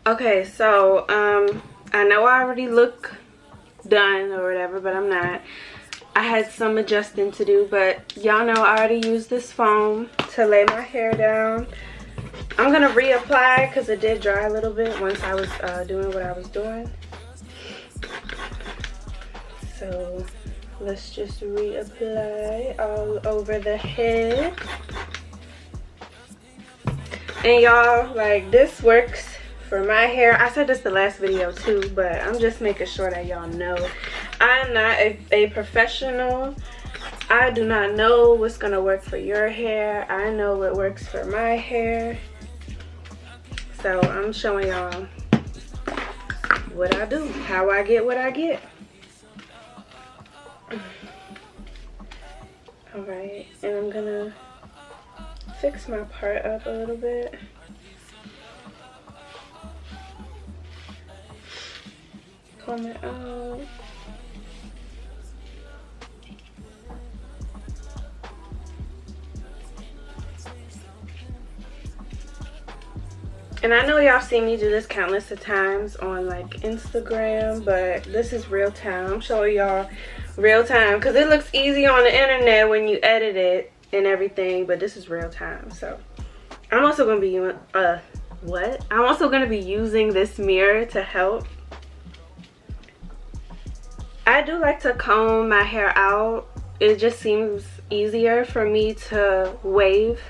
Okay, so I know I already look done or whatever, but I'm not. I had some adjusting to do, but y'all know I already used this foam to lay my hair down. I'm gonna reapply because it did dry a little bit once I was doing what I was doing. So let's just reapply all over the head. And y'all, like, this works for my hair. I said this the last video too, but I'm just making sure that y'all know I'm not a professional. I do not know what's gonna work for your hair. I know what works for my hair. So I'm showing y'all what I do, how I get what I get. Alright, and I'm gonna fix my part up a little bit. Comb it out. And I know y'all seen me do this countless of times on like Instagram, but this is real time. I'm showing y'all real time because it looks easy on the internet when you edit it and everything, but this is real time. So I'm also gonna be I'm also gonna be using this mirror to help. I do like to comb my hair out. It just seems easier for me to wave.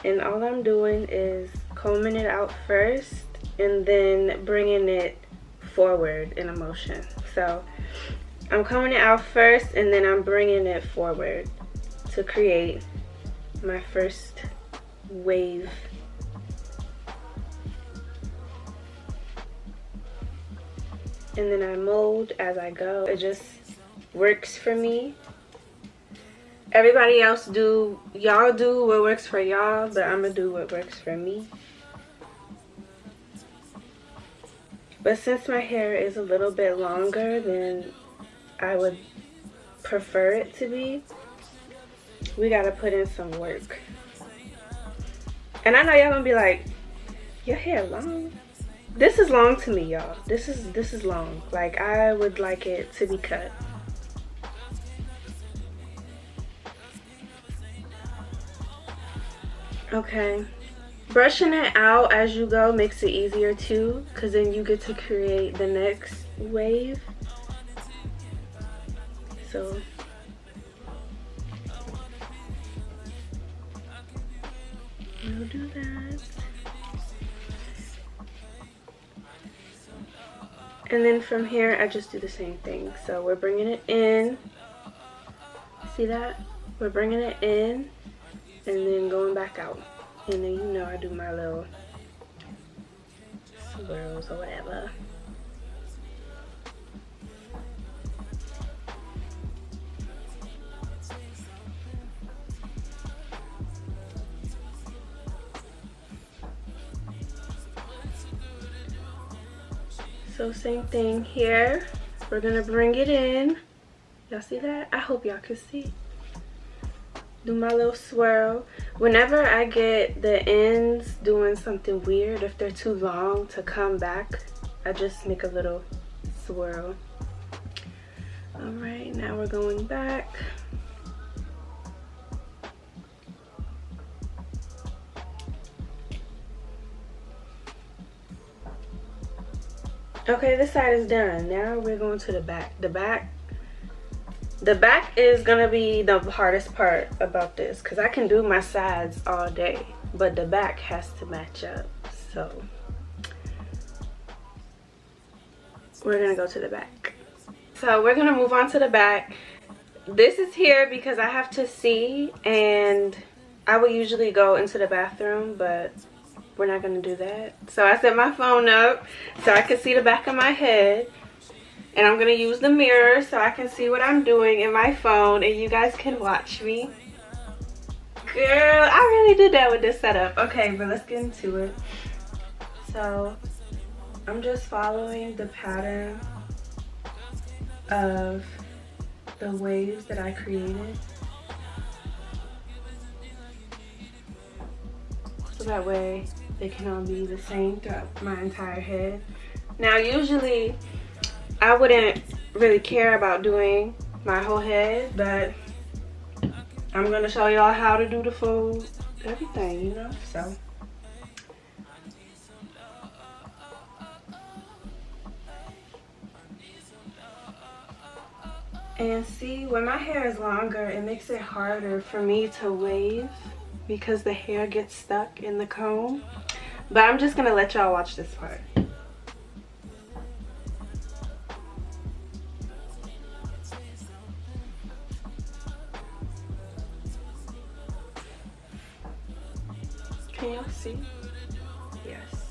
And all I'm doing is combing it out first and then bringing it forward in a motion. So I'm combing it out first and then I'm bringing it forward to create my first wave. And then I mold as I go. It just works for me. Everybody else y'all do what works for y'all, but I'm gonna do what works for me. But since my hair is a little bit longer than I would prefer it to be, we gotta put in some work. And I know y'all gonna be like, your hair long? This is long to me, y'all. This is long. Like, I would like it to be cut. Okay, brushing it out as you go makes it easier too, because then you get to create the next wave. So we'll do that. And then from here I just do the same thing. So we're bringing it in. See that? We're bringing it in and then going back out. And then, you know, I do my little swirls or whatever. So same thing here. We're gonna bring it in. Y'all see that? I hope y'all can see. Do my little swirl. Whenever I get the ends doing something weird, if they're too long to come back, I just make a little swirl. All right, now we're going back. Okay, this side is done. Now we're going to the back. The back is gonna be the hardest part about this, because I can do my sides all day, but the back has to match up. So we're gonna go to the back. So we're gonna move on to the back. This is here because I have to see, and I would usually go into the bathroom, but we're not gonna do that. So I set my phone up so I can see the back of my head. And I'm going to use the mirror so I can see what I'm doing in my phone and you guys can watch me. Girl, I really did that with this setup. Okay, but let's get into it. So, I'm just following the pattern of the waves that I created. So that way they can all be the same throughout my entire head. Now usually I wouldn't really care about doing my whole head, but I'm gonna show y'all how to do the full everything, you know. So and see, when my hair is longer, it makes it harder for me to wave because the hair gets stuck in the comb. But I'm just gonna let y'all watch this part. Can y'all see? Yes.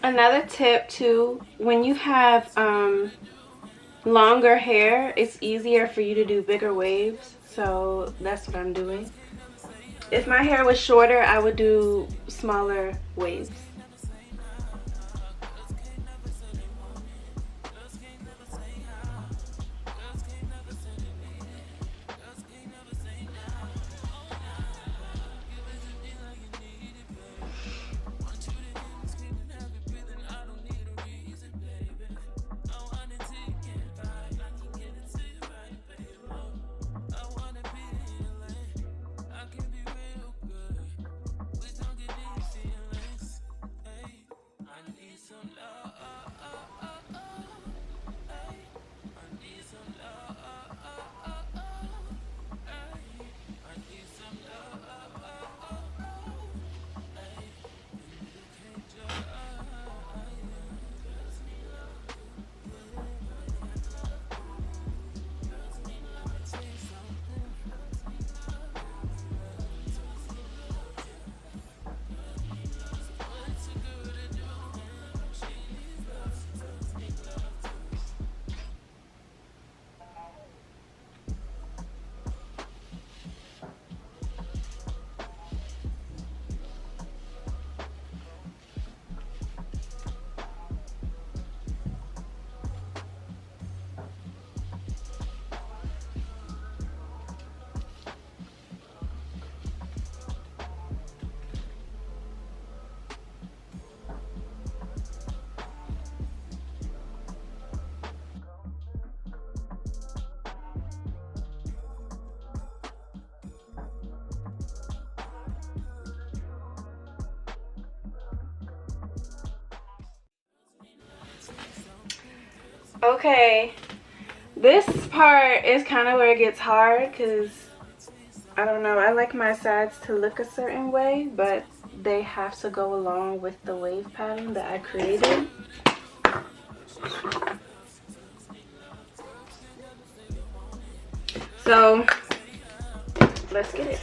Another tip too, when you have longer hair, it's easier for you to do bigger waves, so that's what I'm doing. If my hair was shorter, I would do smaller waves. Okay, this part is kind of where it gets hard because I don't know, I like my sides to look a certain way, but they have to go along with the wave pattern that I created. So let's get it.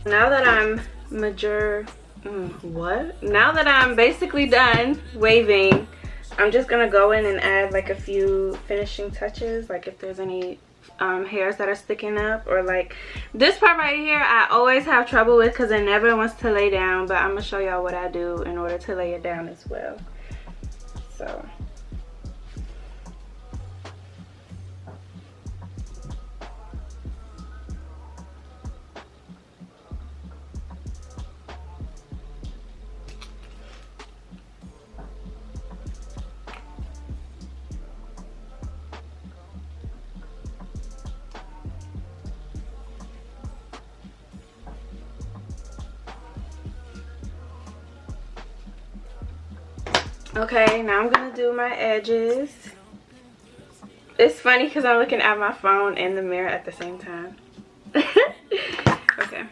Now that I'm now that I'm basically done waving, I'm just gonna go in and add like a few finishing touches, like if there's any hairs that are sticking up, or like this part right here I always have trouble with because it never wants to lay down, but I'm gonna show y'all what I do in order to lay it down as well. So okay, now I'm gonna do my edges. It's funny because I'm looking at my phone and the mirror at the same time. Okay.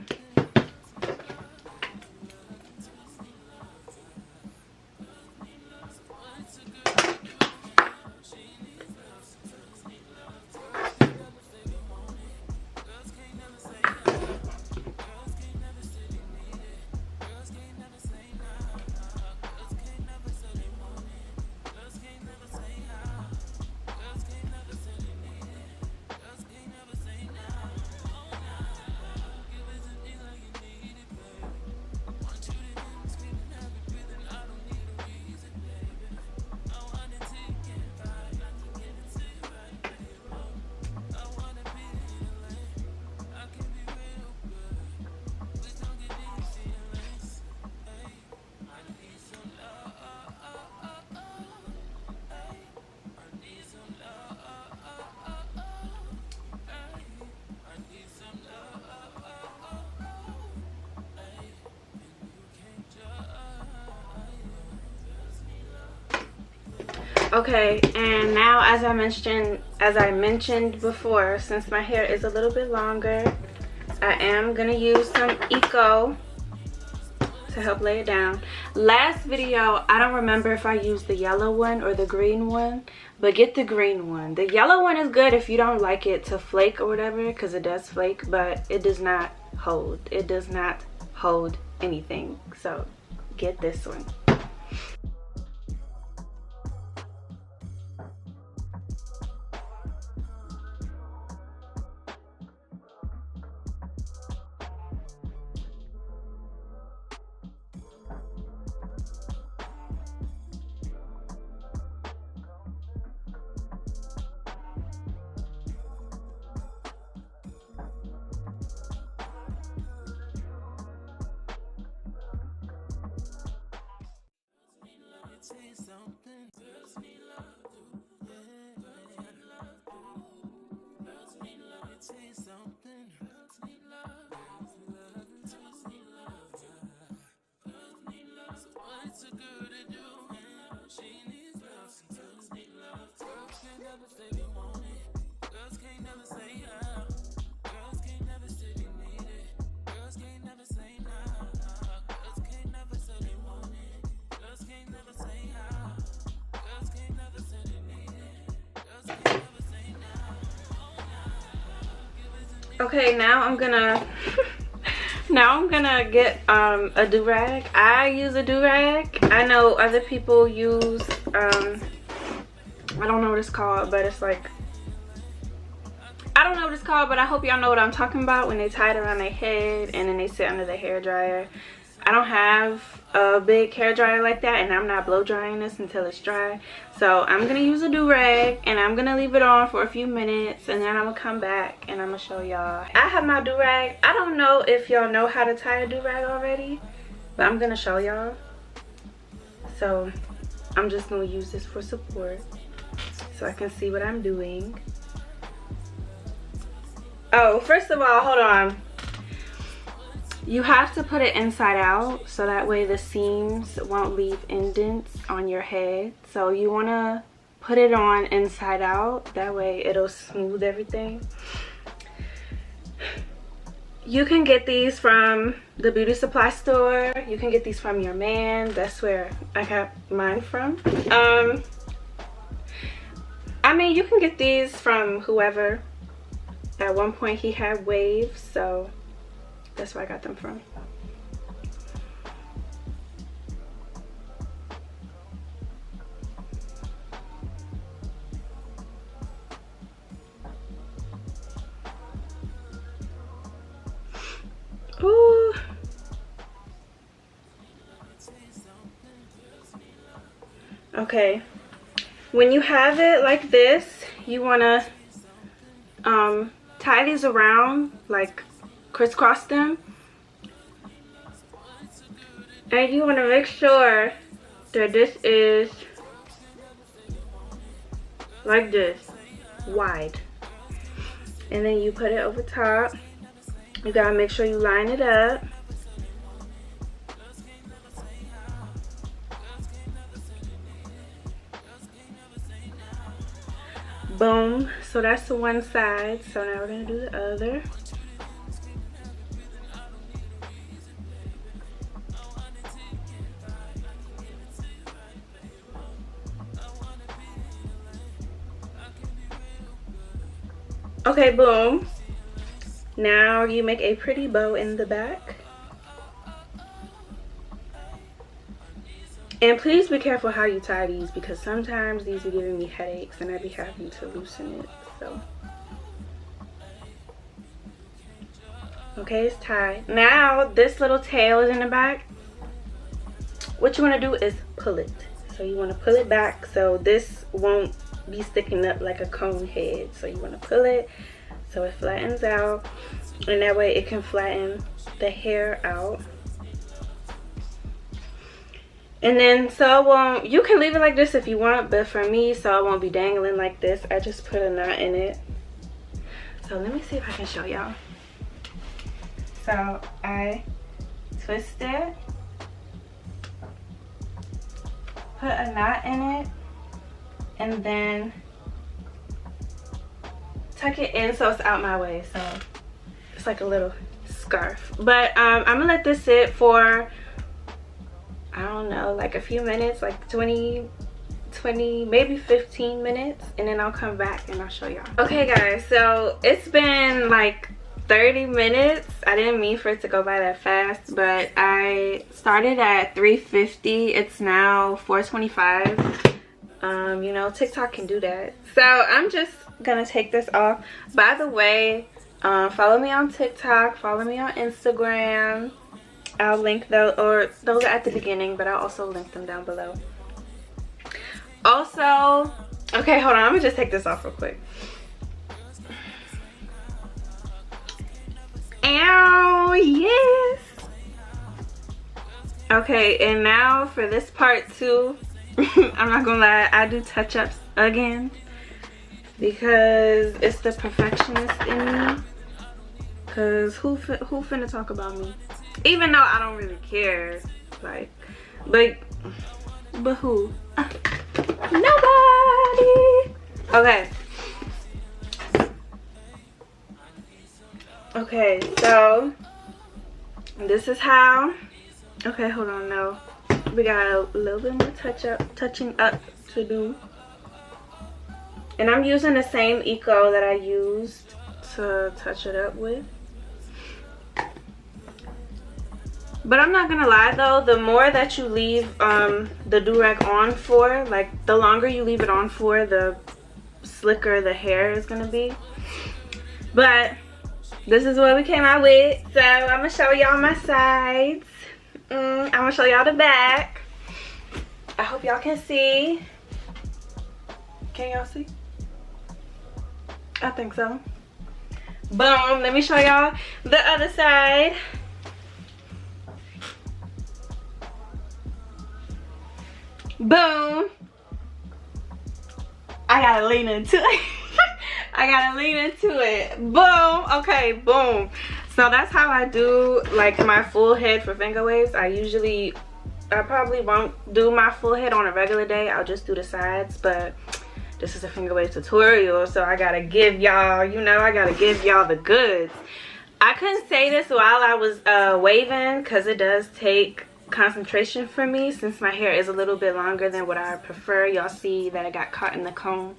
Okay, and now as I mentioned before, since my hair is a little bit longer, I am gonna use some Eco to help lay it down. Last video, I don't remember if I used the yellow one or the green one, but get the green one. The yellow one is good if you don't like it to flake or whatever, because it does flake, but it does not hold. It does not hold anything, so get this one. Okay, now I'm gonna get a do-rag. I use a do-rag. I know other people use I don't know what it's called, but it's like, I don't know what it's called, but I hope y'all know what I'm talking about, when they tie it around their head and then they sit under the hair dryer. I don't have a big hair dryer like that, and I'm not blow drying this until it's dry. So I'm gonna use a do-rag and I'm gonna leave it on for a few minutes, and then I'm gonna come back and I'm gonna show y'all. I have my do-rag. I don't know if y'all know how to tie a do-rag already, but I'm gonna show y'all. So I'm just gonna use this for support so I can see what I'm doing. Oh, first of all, hold on. You have to put it inside out so that way the seams won't leave indents on your head. So you want to put it on inside out, that way it'll smooth everything. You can get these from the beauty supply store. You can get these from your man. That's where I got mine from. I mean, you can get these from whoever. At one point he had waves, so That's where I got them from. Ooh. Okay, when you have it like this, you want to tie these around, like crisscross them, and you want to make sure that this is like this, wide, and then you put it over top. You gotta make sure you line it up. Boom. So that's the one side. So now we're gonna do the other. Okay, boom. Now you make a pretty bow in the back. And please be careful how you tie these, because sometimes these are giving me headaches and I be having to loosen it. So okay, it's tied. Now this little tail is in the back. What you want to do is pull it. So you want to pull it back so this won't be sticking up like a cone head. So you want to pull it so it flattens out, and that way it can flatten the hair out. And then so it won't, you can leave it like this if you want, but for me, so it won't be dangling like this, I just put a knot in it. So let me see if I can show y'all. So I twist it, put a knot in it, and then tuck it in so it's out my way. So it's like a little scarf. But I'm gonna let this sit for, I don't know, like a few minutes, like 20 maybe 15 minutes, and then I'll come back and I'll show y'all. Okay guys, so it's been like 30 minutes. I didn't mean for it to go by that fast, but I started at 3:50. It's now 4:25. You know, TikTok can do that. So I'm just gonna take this off. By the way, follow me on TikTok, follow me on Instagram. I'll link those, or those are at the beginning, but I'll also link them down below. Also, okay, hold on, I'm gonna just take this off real quick. Ow, yes. Okay, and now for this part too, I'm not gonna lie, I do touch-ups again because it's the perfectionist in me. Cause who finna talk about me? Even though I don't really care, like, but who? Nobody. Okay. Okay, so this is how. Okay, hold on. No, we got a little bit more touching up to do, and I'm using the same Eco that I used to touch it up with. But I'm not gonna lie though, the more that you leave the Durag on for, like the longer you leave it on for, the slicker the hair is gonna be. But this is what we came out with. So I'm gonna show y'all my sides. I'm gonna show y'all the back. I hope y'all can see. Can y'all see? I think so. Boom, let me show y'all the other side. Boom. I gotta lean into it. I gotta lean into it. Boom. Okay, boom. So that's how I do like my full head for finger waves. I probably won't do my full head on a regular day. I'll just do the sides, but this is a finger wave tutorial, so I gotta give y'all, you know, I gotta give y'all the goods. I couldn't say this while I was waving because it does take concentration for me since my hair is a little bit longer than what I prefer. Y'all see that I got caught in the comb.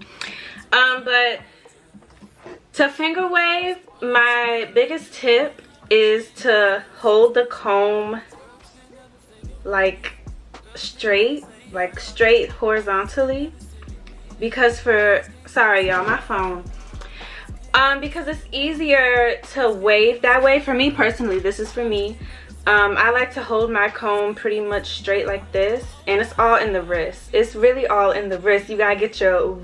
But to finger wave, my biggest tip is to hold the comb like straight horizontally, because sorry y'all, my phone, because it's easier to wave that way. For me personally, this is for me. I like to hold my comb pretty much straight like this, and it's all in the wrist. It's really all in the wrist. You gotta get your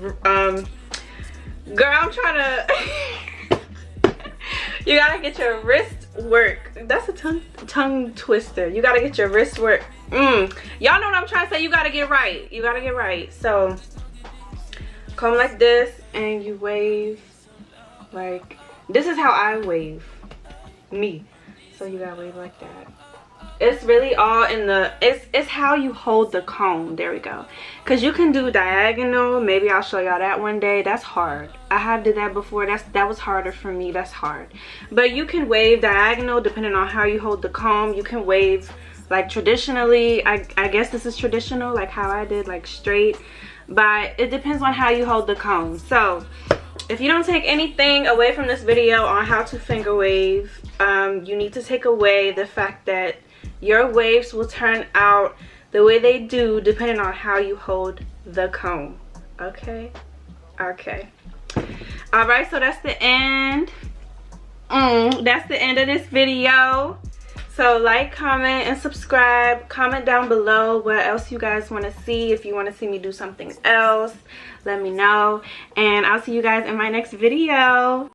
girl, I'm trying to you gotta get your wrist work. That's a tongue twister. You gotta get your wrist work. Y'all know what I'm trying to say. You gotta get right. You gotta get right. So comb like this, and you wave like this. Is how I wave me. So you gotta wave like that. It's really all in the, it's how you hold the comb. There we go. Because you can do diagonal. Maybe I'll show y'all that one day. That's hard. I have did that before. That was harder for me. That's hard. But you can wave diagonal depending on how you hold the comb. You can wave like traditionally. I guess this is traditional, like how I did, like straight. But it depends on how you hold the comb. So if you don't take anything away from this video on how to finger wave, you need to take away the fact that your waves will turn out the way they do depending on how you hold the comb. Okay? Okay. Alright, so that's the end. That's the end of this video. So like, comment, and subscribe. Comment down below what else you guys want to see. If you want to see me do something else, let me know. And I'll see you guys in my next video.